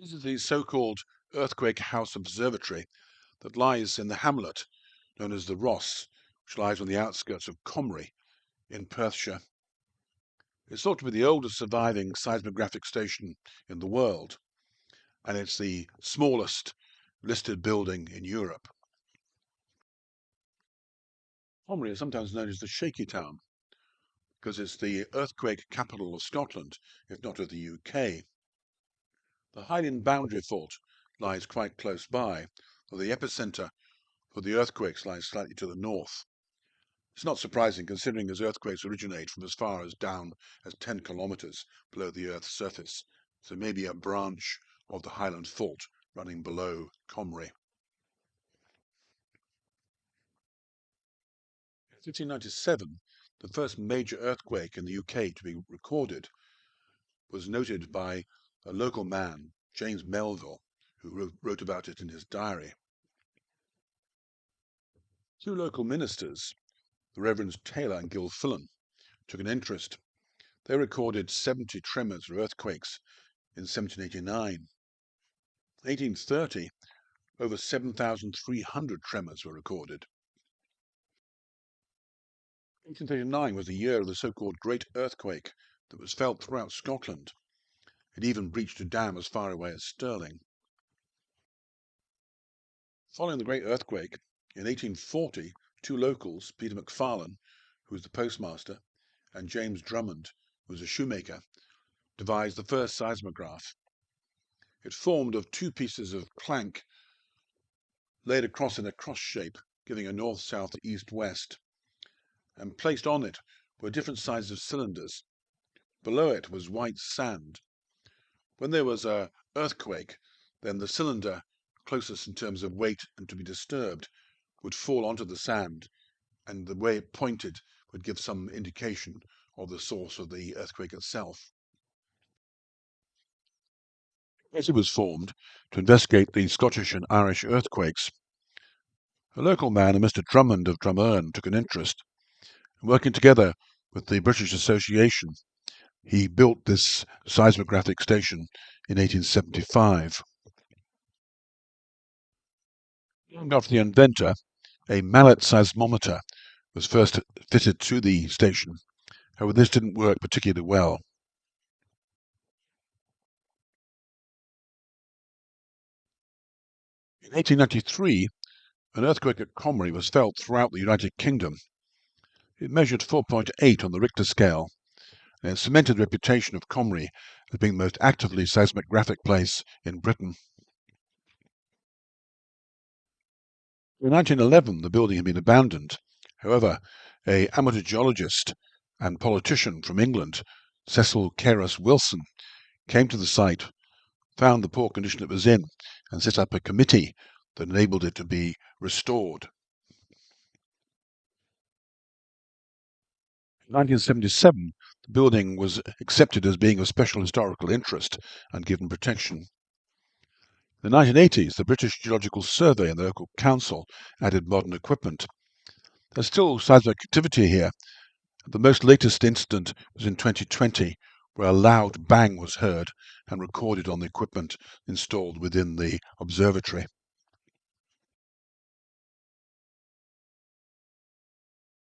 This is the so-called Earthquake House Observatory that lies in the hamlet known as the Ross, which lies on the outskirts of Comrie in Perthshire. It's thought to be the oldest surviving seismographic station in the world, and it's the smallest listed building in Europe. Comrie is sometimes known as the Shaky Town because it's the earthquake capital of Scotland, if not of the UK. The Highland boundary fault lies quite close by, though the epicentre for the earthquakes lies slightly to the north. It's not surprising considering as earthquakes originate from as far as down as 10 kilometres below the Earth's surface, so maybe a branch of the Highland fault running below Comrie. In 1597, the first major earthquake in the UK to be recorded was noted by a local man, James Melville, who wrote about it in his diary. Two local ministers, the Reverends Taylor and Gilfillan, took an interest. They recorded 70 tremors or earthquakes in 1789. In 1830, over 7,300 tremors were recorded. 1839 was the year of the so-called Great Earthquake that was felt throughout Scotland. It even breached a dam as far away as Stirling. Following the Great Earthquake, in 1840, two locals, Peter McFarlane, who was the postmaster, and James Drummond, who was a shoemaker, devised the first seismograph. It formed of two pieces of plank laid across in a cross shape, giving a north-south, east-west, and placed on it were different sizes of cylinders. Below it was white sand. When there was an earthquake, then the cylinder closest in terms of weight and to be disturbed would fall onto the sand, and the way it pointed would give some indication of the source of the earthquake itself. A committee was formed to investigate the Scottish and Irish earthquakes. A local man, a Mr. Drummond of Drumurn, took an interest. Working together with the British Association, he built this seismographic station in 1875. Named after the inventor, a mallet seismometer was first fitted to the station. However, this didn't work particularly well. In 1893, an earthquake at Comrie was felt throughout the United Kingdom. It measured 4.8 on the Richter scale, and it cemented the reputation of Comrie as being the most actively seismographic place in Britain. In 1911, the building had been abandoned. However, an amateur geologist and politician from England, Cecil Carus-Wilson, came to the site, found the poor condition it was in, and set up a committee that enabled it to be restored. In 1977, the building was accepted as being of special historical interest and given protection. In the 1980s, the British Geological Survey and the local council added modern equipment. There's still seismic activity here. The most latest incident was in 2020, where a loud bang was heard and recorded on the equipment installed within the observatory.